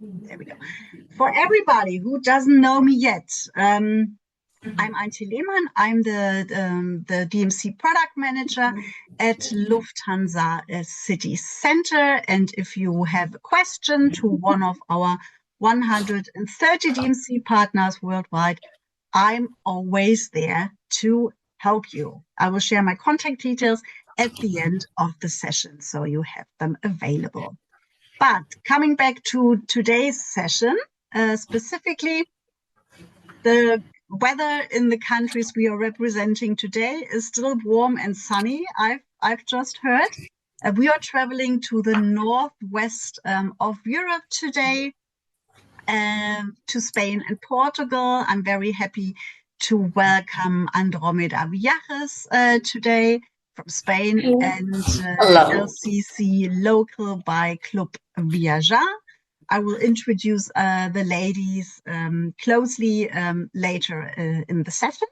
There we go. For everybody who doesn't know me yet, I'm Antje Lehmann. I'm the DMC product manager at Lufthansa City Center. And if you have a question to one of our 130 DMC partners worldwide, I'm always there to help you. I will share my contact details at the end of the session, so you have them available. But coming back to today's session, specifically, the weather in the countries we are representing today is still warm and sunny. I've just heard. We are traveling to the northwest of Europe today, to Spain and Portugal. I'm very happy to welcome Andromeda Viajes today from Spain and LCC Local by Club Viajar. I will introduce the ladies closely later in the session.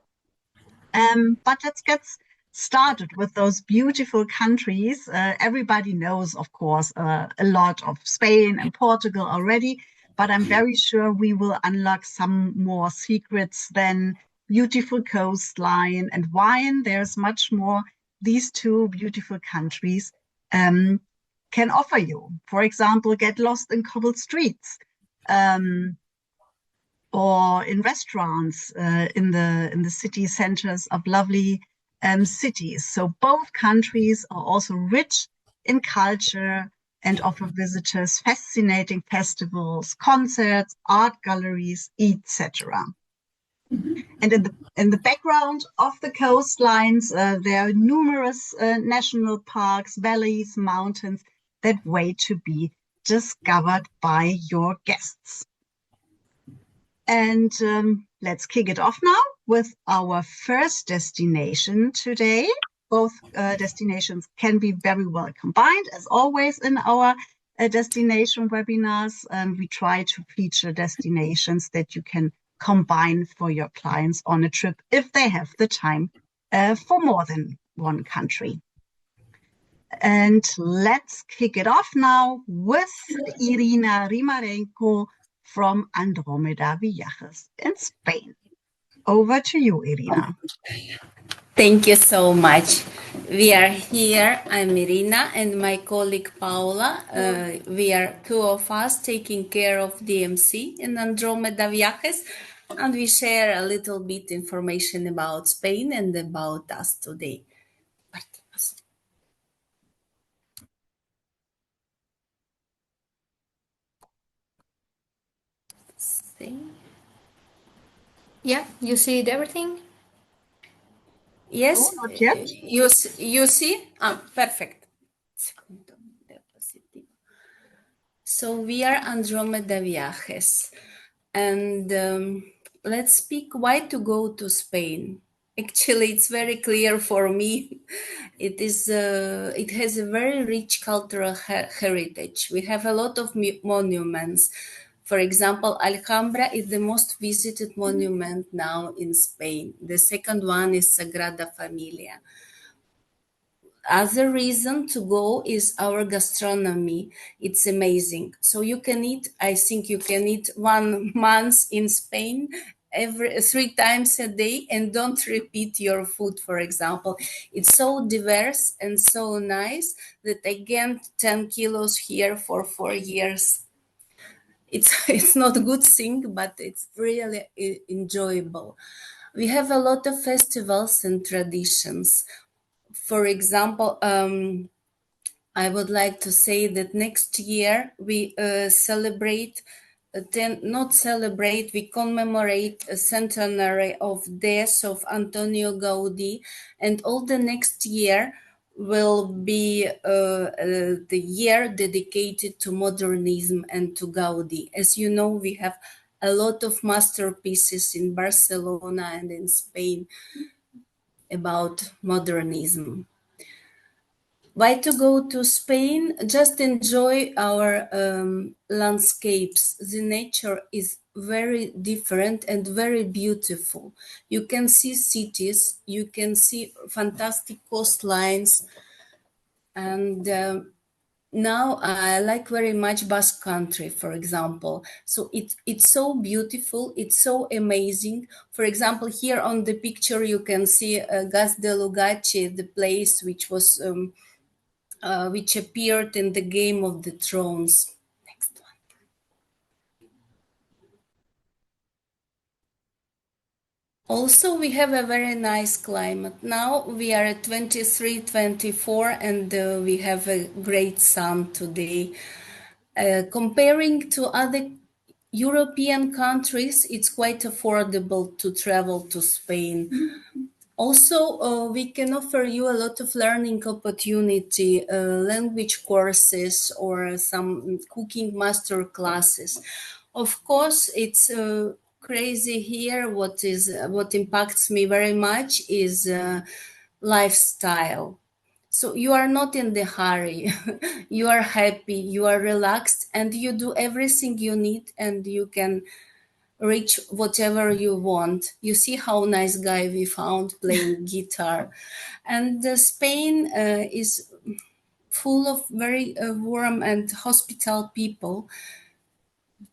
But let's get started with those beautiful countries. Everybody knows, of course, a lot of Spain and Portugal already, but I'm very sure we will unlock some more secrets than beautiful coastline and wine. There's much more these two beautiful countries can offer you. For example, get lost in cobbled streets, or in restaurants in the city centers of lovely cities. So both countries are also rich in culture and offer visitors fascinating festivals, concerts, art galleries, etc. And in the background of the coastlines, there are numerous national parks, valleys, mountains that wait to be discovered by your guests. And let's kick it off now with our first destination today. Both destinations can be very well combined, as always in our destination webinars. We try to feature destinations that you can combine for your clients on a trip if they have the time for more than one country. And let's kick it off now with Irina Rimarenko from Andromeda Viajes in Spain. Over to you, Irina. Thank you so much. We are here. I'm Irina and my colleague Paula. We are two of us taking care of DMC in Andromeda Viajes, and we share a little bit information about Spain and about us today. Yeah, you see everything? Yes, not yet. You see? Perfect. So we are Andromeda Viajes, and let's speak why to go to Spain. Actually, it's very clear for me. It has a very rich cultural heritage. We have a lot of monuments. For example, Alhambra is the most visited monument now in Spain. The second one is Sagrada Familia. Other reason to go is our gastronomy. It's amazing. So you can eat, I think you can eat 1 month in Spain every 3 times a day and don't repeat your food, for example. It's so diverse and so nice that I gained 10 kilos here for 4 years. It's not a good thing, but it's really enjoyable. We have a lot of festivals and traditions. For example, I would like to say that next year we we commemorate a centenary of death of Antonio Gaudí, and all the next year will be the year dedicated to modernism and to Gaudí. As you know, we have a lot of masterpieces in Barcelona and in Spain about modernism. Why to go to Spain? Just enjoy our landscapes. The nature is very different and very beautiful. You can see cities, you can see fantastic coastlines, and now I like very much Basque Country, for example. So it's so beautiful, it's so amazing. For example, here on the picture you can see Gas de Lugaci, the place which was which appeared in the Game of the Thrones. Next one. Also, we have a very nice climate. Now we are at 23, 24, and we have a great sun today. Comparing to other European countries, it's quite affordable to travel to Spain. Also, we can offer you a lot of learning opportunity, language courses or some cooking master classes. Of course, it's crazy here. What impacts me very much is lifestyle. So you are not in the hurry. You are happy, you are relaxed, and you do everything you need, and you can reach whatever you want. You see how nice guy we found playing guitar. And Spain is full of very warm and hospitable people.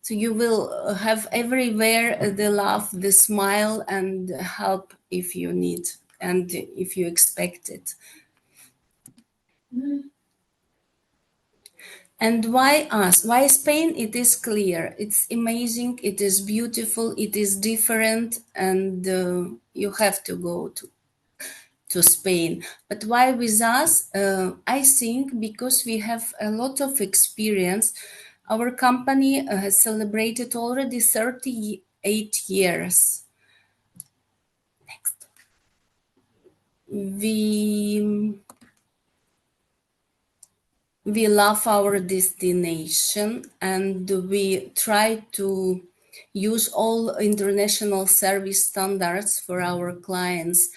So you will have everywhere the laugh, the smile, and help if you need and if you expect it. And why us? Why Spain? It is clear. It's amazing. It is beautiful. It is different, and you have to go to Spain. But why with us? I think because we have a lot of experience. Our company has celebrated already 38 years. Next. We love our destination and we try to use all international service standards for our clients,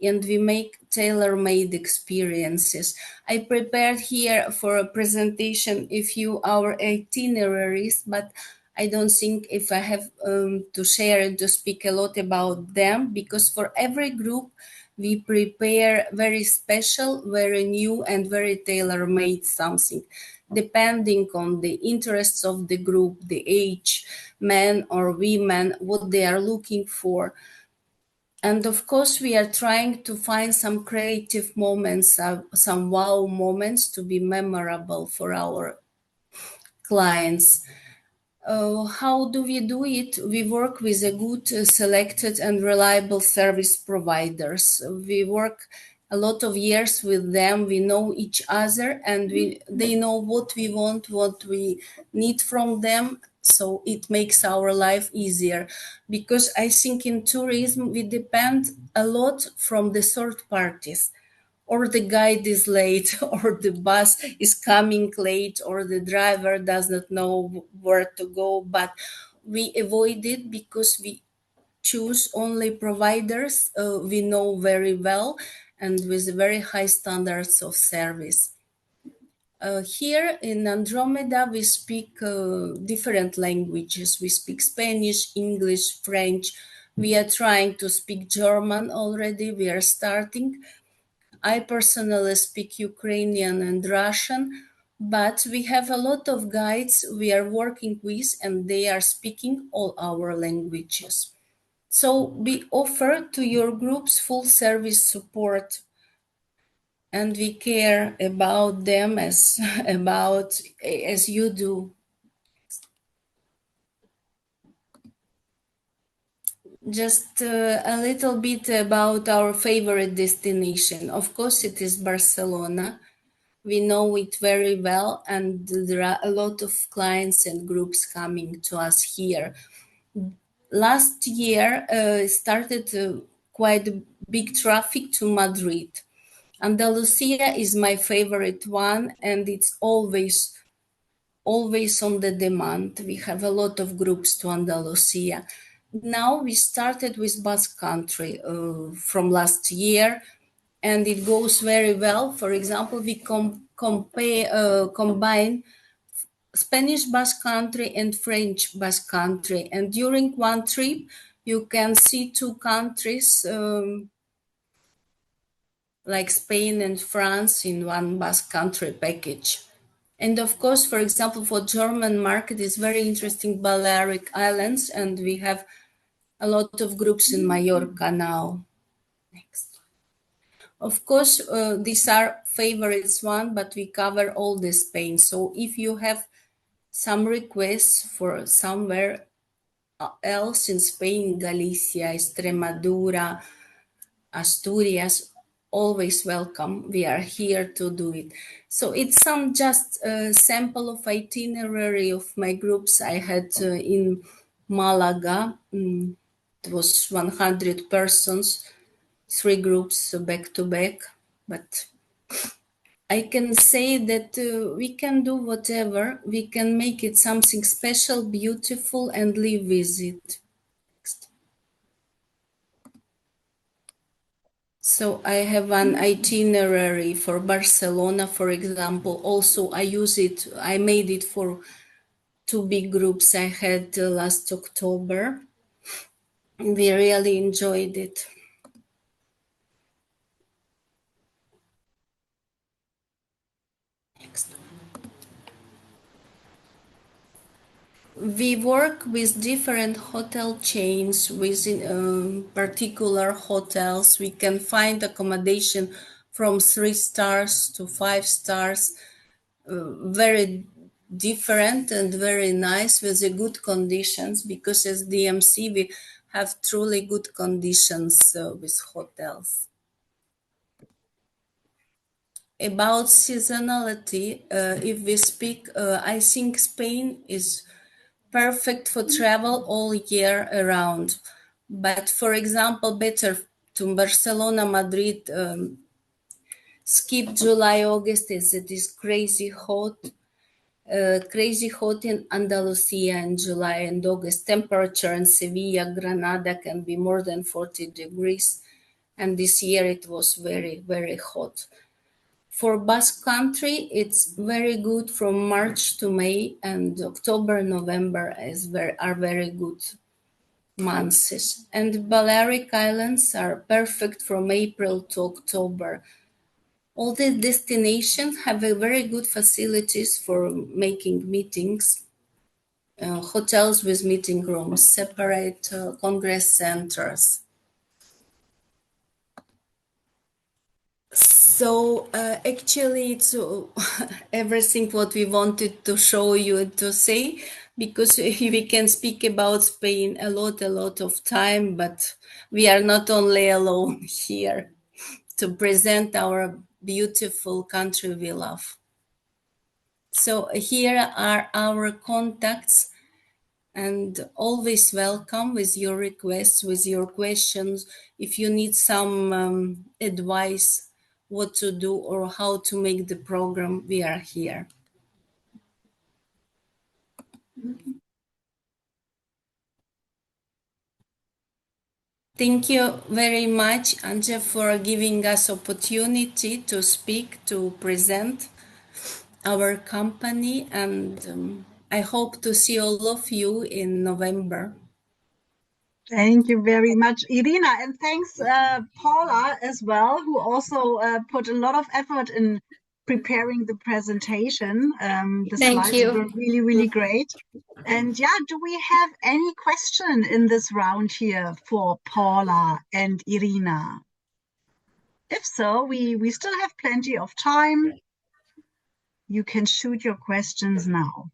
and we make tailor-made experiences. I prepared here for a presentation a few our itineraries, but I don't think if I have to share and to speak a lot about them, because for every group we prepare very special, very new, and very tailor-made something, depending on the interests of the group, the age, men or women, what they are looking for. And of course, we are trying to find some creative moments, some wow moments to be memorable for our clients. How do we do it? We work with a good, selected, and reliable service providers. We work a lot of years with them. We know each other, and they know what we want, what we need from them. So it makes our life easier, because I think in tourism we depend a lot from the third parties, or the guide is late, or the bus is coming late, or the driver does not know where to go. But we avoid it because we choose only providers we know very well and with very high standards of service. Here in Andromeda, we speak different languages. We speak Spanish, English, French. We are trying to speak German already. We are starting. I personally speak Ukrainian and Russian, but we have a lot of guides we are working with, and they are speaking all our languages. So we offer to your groups full service support, and we care about them as you do. Just a little bit about our favorite destination. Of course, it is Barcelona. We know it very well, and there are a lot of clients and groups coming to us here. Last year started quite a big traffic to Madrid. Andalusia is my favorite one, and it's always on the demand. We have a lot of groups to Andalusia. Now we started with Basque Country from last year, and it goes very well. For example, we combine Spanish Basque Country and French Basque Country, and during one trip you can see two countries like Spain and France in one Basque Country package. And of course, for example, for German market is very interesting Balearic Islands, and we have a lot of groups in Mallorca now. Next. Of course, these are favorites one, but we cover all the Spain. So if you have some requests for somewhere else in Spain, Galicia, Extremadura, Asturias, always welcome. We are here to do it. So it's some just a sample of itinerary of my groups I had in Malaga. It was 100 persons, 3 groups back to back. But I can say that we can do whatever. We can make it something special, beautiful, and live with it. So I have an itinerary for Barcelona, for example. Also, I made it for 2 big groups I had last October. We really enjoyed it. Next. We work with different hotel chains within particular hotels. We can find accommodation from 3 stars to 5 stars, very different and very nice with the good conditions, because as DMC we have truly good conditions with hotels. About seasonality, if we speak, I think Spain is perfect for travel all year around. But for example, better to Barcelona, Madrid, skip July, August, as it is crazy hot in Andalusia in July and August. Temperature in Sevilla, Granada can be more than 40 degrees. And this year it was very, very hot. For Basque Country, it's very good from March to May, and October, November are very good months. And Balearic Islands are perfect from April to October. All the destinations have a very good facilities for making meetings, hotels with meeting rooms, separate congress centers. So actually it's everything what we wanted to show you and to say, because we can speak about Spain a lot of time, but we are not only alone here to present our beautiful country we love. So here are our contacts, and always welcome with your requests, with your questions. If you need some advice what to do or how to make the program, we are here. Thank you very much, Anja, for giving us opportunity to speak, to present our company, and I hope to see all of you in November. Thank you very much, Irina, and thanks Paula as well, who also put a lot of effort in preparing the presentation. The Thank slides you. were really, really great. And yeah, do we have any question in this round here for Paula and Irina? If so, we still have plenty of time. You can shoot your questions now.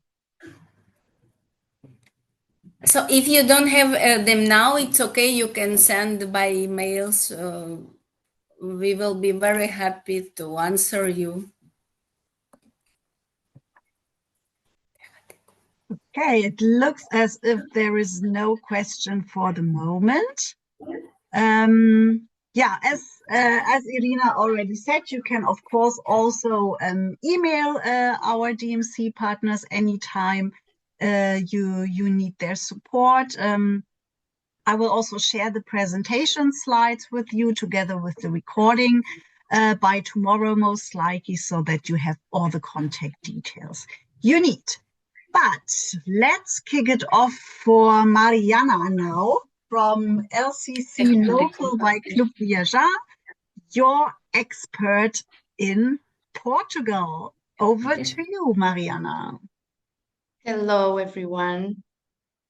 So if you don't have them now, it's okay. You can send by emails. We will be very happy to answer you. Okay, it looks as if there is no question for the moment. Yeah, as Irina already said, you can of course also email our DMC partners anytime you need their support. I will also share the presentation slides with you together with the recording by tomorrow, most likely, so that you have all the contact details you need. But let's kick it off for Mariana now from LCC Local by Club Viajar, your expert in Portugal. Over to you, Mariana. Hello, everyone.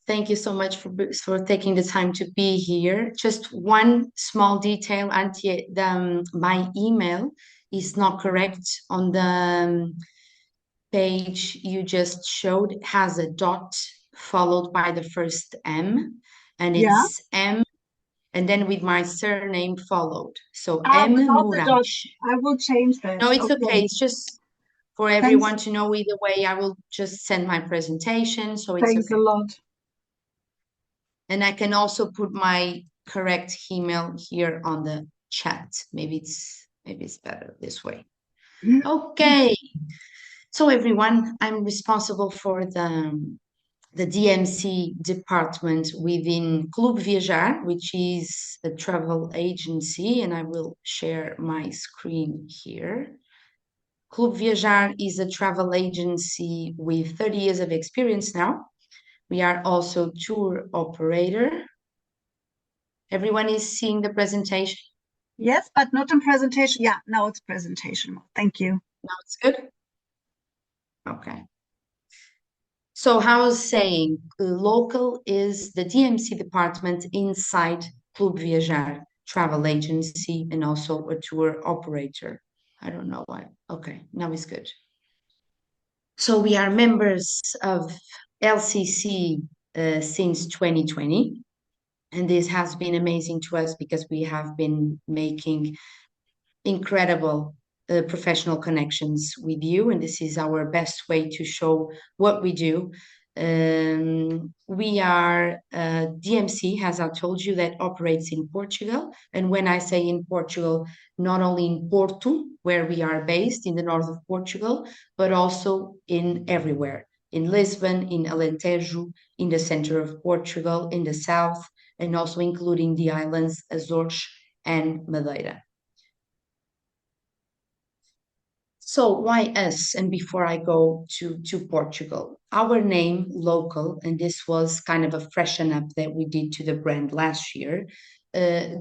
Thank you so much for taking the time to be here. Just one small detail, Antje, my email is not correct on the page you just showed. It has a dot followed by the first M, and Yeah. it's M, and then with my surname followed. So Ah, M without the dot. Moraes. I will change that. No, it's okay. Okay. It's just for Thanks. everyone to know. Either way, I will just send my presentation, so it's Thanks a okay. lot. And I can also put my correct email here on the chat. Maybe it's better this way. Okay. So everyone, I'm responsible for the DMC department within Clube Viajar, which is a travel agency, and I will share my screen here. Clube Viajar is a travel agency with 30 years of experience now. We are also tour operator. Everyone is seeing the presentation? Yes, but not in presentation. Yeah, now it's presentation. Thank you. Now it's good? Okay. So how I was saying, local is the DMC department inside Clube Viajar, travel agency, and also a tour operator. I don't know why. Okay, now it's good. So we are members of LCC since 2020. And this has been amazing to us because we have been making incredible professional connections with you, and this is our best way to show what we do. We are DMC, as I told you, that operates in Portugal. And when I say in Portugal, not only in Porto, where we are based in the north of Portugal, but also in everywhere, in Lisbon, in Alentejo, in the center of Portugal, in the south, and also including the islands Azores and Madeira. So why us? And before I go to Portugal, our name, local, and this was kind of a freshen up that we did to the brand last year,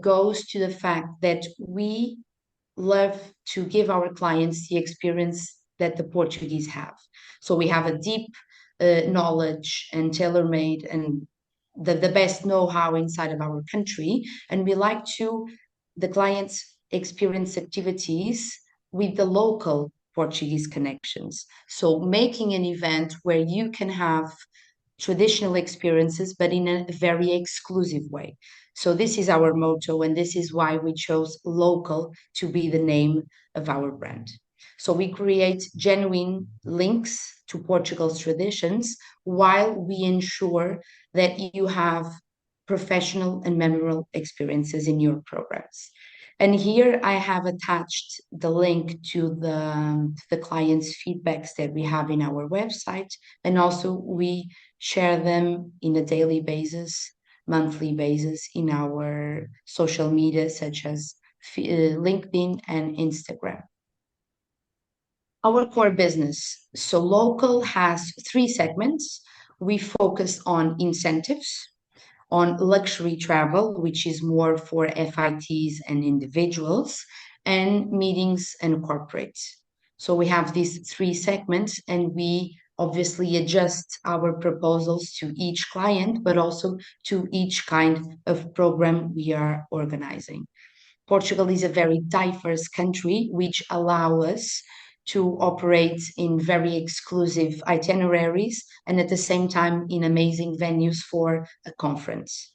goes to the fact that we love to give our clients the experience that the Portuguese have. So we have a deep knowledge and tailor-made and the best know-how inside of our country. And we like to, the clients experience activities with the local Portuguese connections. So making an event where you can have traditional experiences, but in a very exclusive way. So this is our motto, and this is why we chose local to be the name of our brand. So we create genuine links to Portugal's traditions while we ensure that you have professional and memorable experiences in your programs. And here I have attached the link to the clients' feedbacks that we have in our website. And also we share them in a daily basis, monthly basis in our social media, such as LinkedIn and Instagram. Our core business. So local has 3 segments. We focus on incentives, on luxury travel, which is more for FITs and individuals, and meetings and corporates. So we have these 3 segments, and we obviously adjust our proposals to each client, but also to each kind of program we are organizing. Portugal is a very diverse country, which allow us to operate in very exclusive itineraries and at the same time in amazing venues for a conference.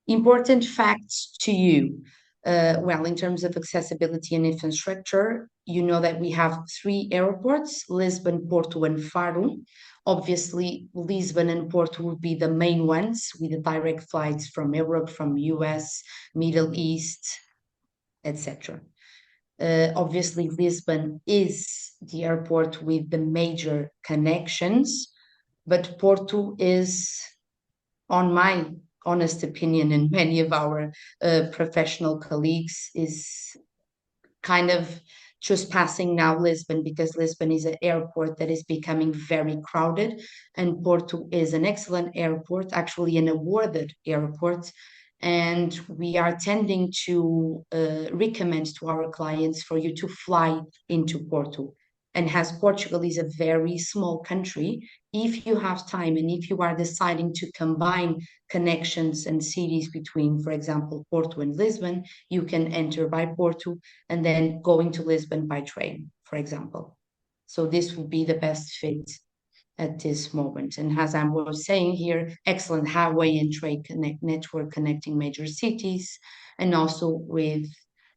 Important facts to you. Well, in terms of accessibility and infrastructure, you know that we have 3 airports, Lisbon, Porto, and Faro. Obviously, Lisbon and Porto would be the main ones with the direct flights from Europe, from US, Middle East, etc. Obviously, Lisbon is the airport with the major connections, but Porto is, on my honest opinion and many of our professional colleagues, is kind of just passing now Lisbon, because Lisbon is an airport that is becoming very crowded, and Porto is an excellent airport, actually an awarded airport, And we are tending to recommend to our clients for you to fly into Porto. And as Portugal is a very small country, if you have time and if you are deciding to combine connections and cities between, for example, Porto and Lisbon, you can enter by Porto and then go into Lisbon by train, for example. So this would be the best fit at this moment. And as I was saying here, excellent highway and trade network connecting major cities, and also with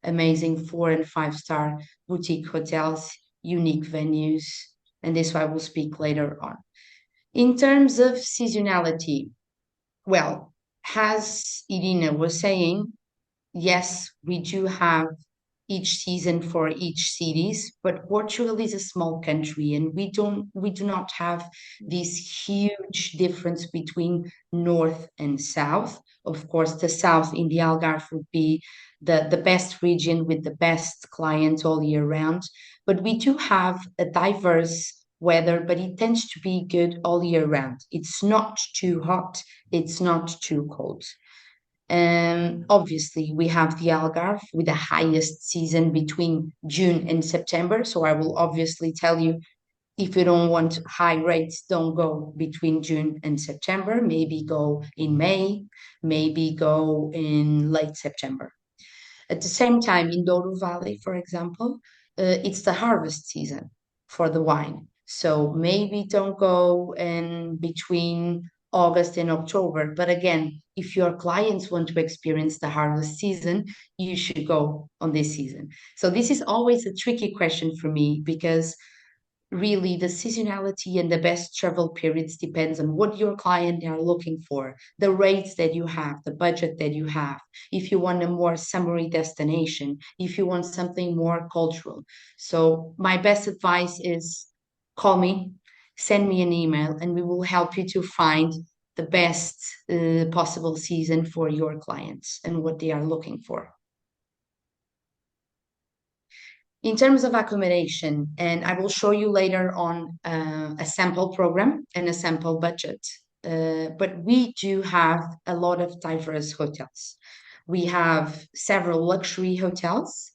amazing 4 and 5 star boutique hotels, unique venues, and this I will speak later on. In terms of seasonality, well, as Irina was saying, yes, we do have each season for each cities, but Portugal is a small country and we do not have this huge difference between north and south. Of course, the south in the Algarve would be the best region with the best clients all year round, but we do have a diverse weather, but it tends to be good all year round. It's not too hot, it's not too cold. Obviously, we have the Algarve with the highest season between June and September. So I will obviously tell you if you don't want high rates, don't go between June and September. Maybe go in May, maybe go in late September. At the same time, in Douro Valley, for example, it's the harvest season for the wine. So maybe don't go in between August and October. But again, if your clients want to experience the harvest season, you should go on this season. So this is always a tricky question for me because really the seasonality and the best travel periods depends on what your client are looking for, the rates that you have, the budget that you have, if you want a more summery destination, if you want something more cultural. So my best advice is call me, send me an email, and we will help you to find the best possible season for your clients and what they are looking for. In terms of accommodation, and I will show you later on a sample program and a sample budget. But we do have a lot of diverse hotels. We have several luxury hotels,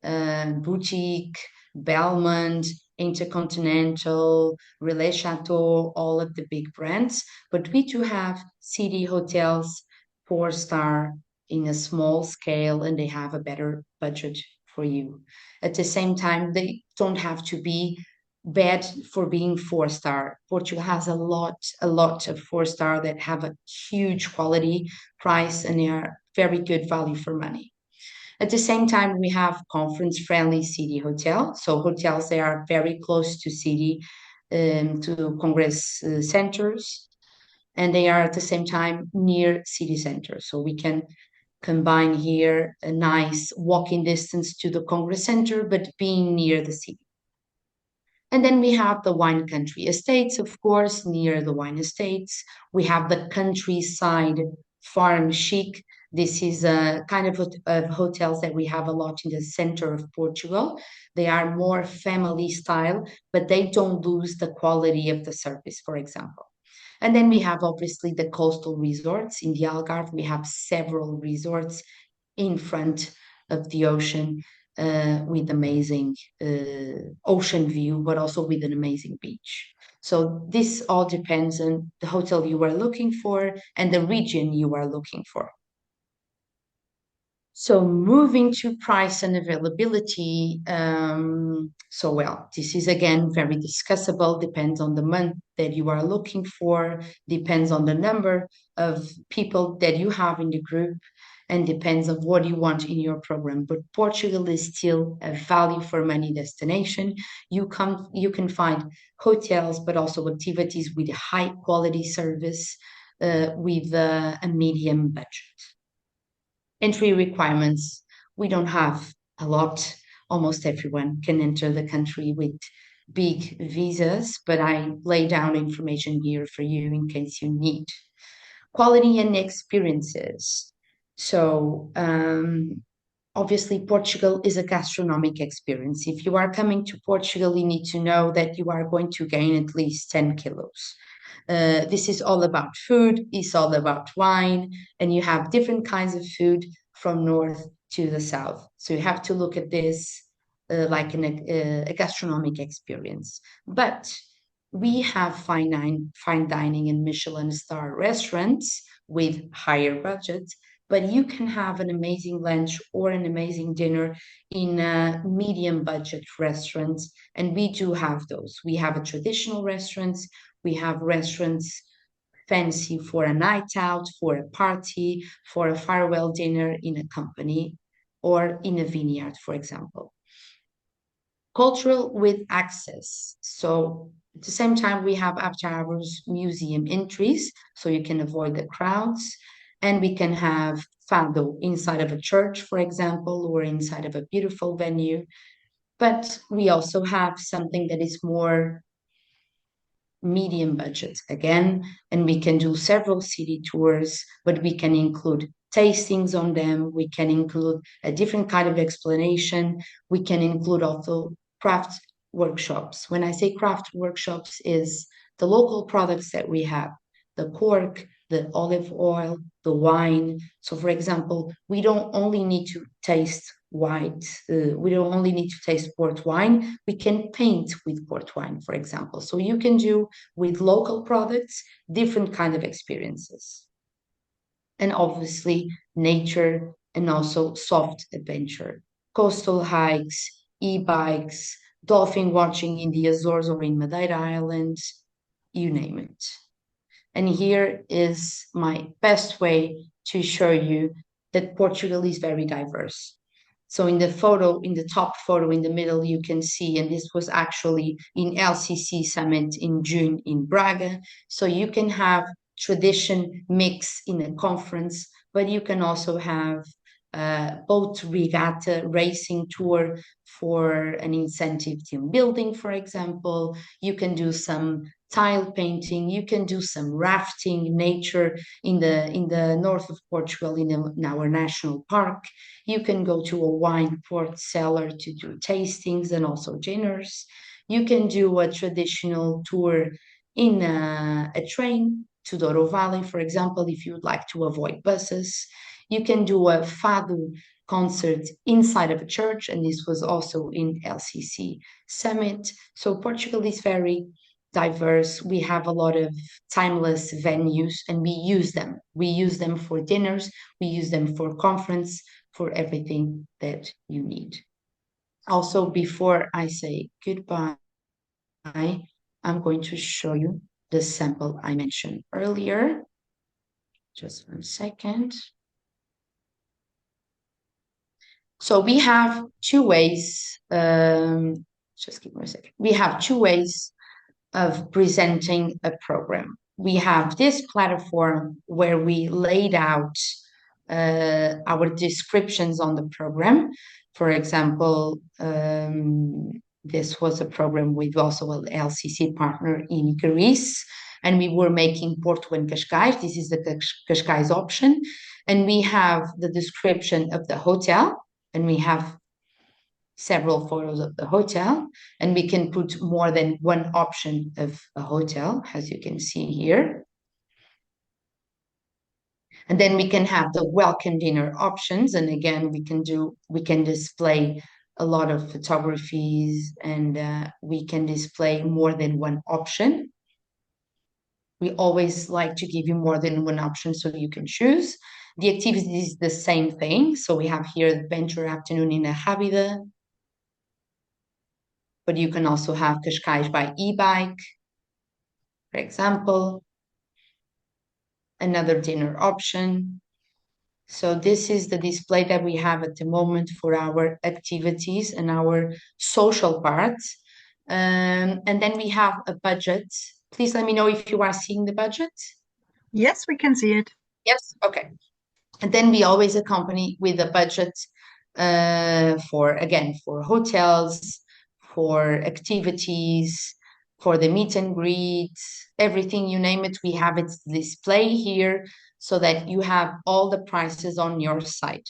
boutique, Belmont, Intercontinental, Relais Chateau, all of the big brands. But we do have city hotels, 4 star in a small scale, and they have a better budget for you. At the same time, they don't have to be bad for being 4 star. Portugal has a lot of 4 star that have a huge quality, price, and they are very good value for money. At the same time, we have conference-friendly city hotel. So hotels that are very close to city, to congress centers, and they are at the same time near city center. So we can combine here a nice walking distance to the Congress Center, but being near the city. And then we have the wine country estates, of course, near the wine estates. We have the countryside farm chic. This is a kind of hotels that we have a lot in the center of Portugal. They are more family style, but they don't lose the quality of the service, for example. And then we have obviously the coastal resorts. In the Algarve, we have several resorts in front of the ocean with amazing ocean view, but also with an amazing beach. So this all depends on the hotel you are looking for and the region you are looking for. So moving to price and availability, so well, this is again very discussable, depends on the month that you are looking for, depends on the number of people that you have in the group, and depends on what you want in your program. But Portugal is still a value for money destination. You can find hotels, but also activities with high quality service with a medium budget. Entry requirements, we don't have a lot. Almost everyone can enter the country with big visas, but I lay down information here for you in case you need. Quality and experiences. So, obviously, Portugal is a gastronomic experience. If you are coming to Portugal, you need to know that you are going to gain at least 10 kilos. This is all about food, it's all about wine, and you have different kinds of food from north to the south. So you have to look at this like a gastronomic experience. But we have fine dining and Michelin star restaurants with higher budgets, but you can have an amazing lunch or an amazing dinner in a medium budget restaurants. And we do have those. We have a traditional restaurants, we have restaurants fancy for a night out, for a party, for a farewell dinner in a company or in a vineyard, for example. Cultural with access. So at the same time, we have after hours museum entries, so you can avoid the crowds. And we can have fado inside of a church, for example, or inside of a beautiful venue. But we also have something that is more medium budget again, and we can do several city tours, but we can include tastings on them. We can include a different kind of explanation. We can include also craft workshops. When I say craft workshops, is the local products that we have, the cork, the olive oil, the wine. So, for example, we don't only need to taste white, we don't only need to taste port wine, we can paint with port wine, for example. So you can do with local products different kind of experiences. And obviously nature and also soft adventure, coastal hikes, e-bikes, dolphin watching in the Azores or in Madeira Islands, you name it. And here is my best way to show you that Portugal is very diverse. So in the photo, in the top photo in the middle, you can see, and this was actually in LCC Summit in June in Braga. So you can have tradition mix in a conference, but you can also have boat regatta racing tour for an incentive team building, for example. You can do some tile painting, you can do some rafting nature in the north of Portugal in our national park. You can go to a wine port cellar to do tastings and also dinners. You can do a traditional tour in a train to Douro Valley, for example, if you would like to avoid buses. You can do a fado concert inside of a church, and this was also in LCC Summit. So Portugal is very diverse. We have a lot of timeless venues, and we use them. We use them for dinners, we use them for conference, for everything that you need. Also, before I say goodbye, I'm going to show you the sample I mentioned earlier. Just 1 second. So we have two ways, just give me a second. We have two ways of presenting a program. We have this platform where we laid out our descriptions on the program. For example, this was a program with also an LCC partner in Greece, and we were making Porto and Cascais. This is the Cascais option. And we have the description of the hotel, and we have several photos of the hotel, and we can put more than one option of a hotel, as you can see here. And then we can have the welcome dinner options, and again we can display a lot of photographies, and we can display more than one option. We always like to give you more than one option so you can choose. The activity is the same thing. So we have here adventure afternoon in a Rábida, but you can also have Cascais by e-bike, for example, another dinner option. So this is the display that we have at the moment for our activities and our social parts. And then we have a budget. Please let me know if you are seeing the budget. Yes, we can see it. Yes, okay. And then we always accompany with a budget for hotels, for activities, for the meet and greet, everything you name it, we have it display here so that you have all the prices on your site.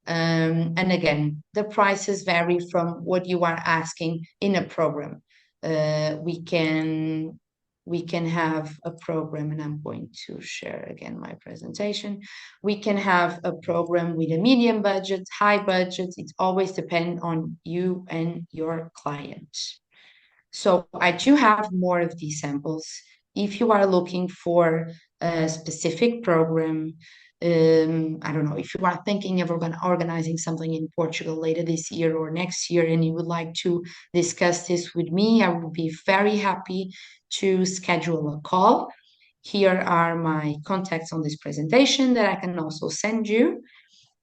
And again, the prices vary from what you are asking in a program. We can have a program, and I'm going to share again my presentation. We can have a program with a medium budget, high budget. It always depends on you and your client. So I do have more of these samples. If you are looking for a specific program, I don't know, if you are thinking of organizing something in Portugal later this year or next year, and you would like to discuss this with me, I would be very happy to schedule a call. Here are my contacts on this presentation that I can also send you.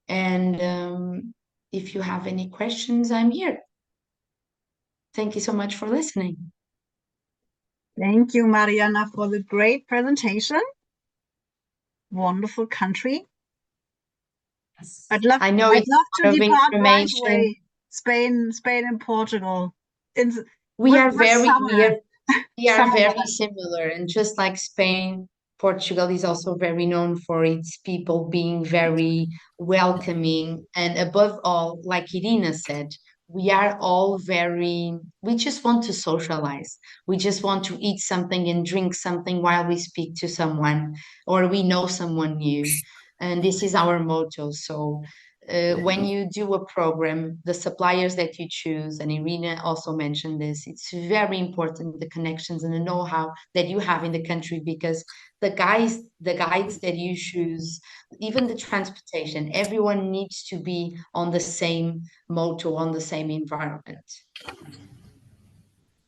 And if you have any questions, I'm here. Thank you so much for listening. Thank you, Mariana, for the great presentation. Wonderful country. I'd love to depart right away. Spain and Portugal. We are very similar, and just like Spain, Portugal is also very known for its people being very welcoming, and above all, like Irina said, we are all we just want to socialize. We just want to eat something and drink something while we speak to someone or we know someone new. And this is our motto. So when you do a program, the suppliers that you choose, and Irina also mentioned this, it's very important, the connections and the know-how that you have in the country, because the guides that you choose, even the transportation, everyone needs to be on the same motto, on the same environment.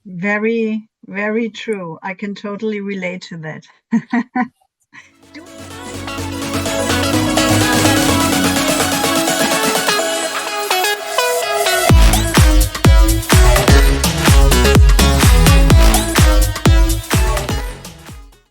Very, very true. I can totally relate to that.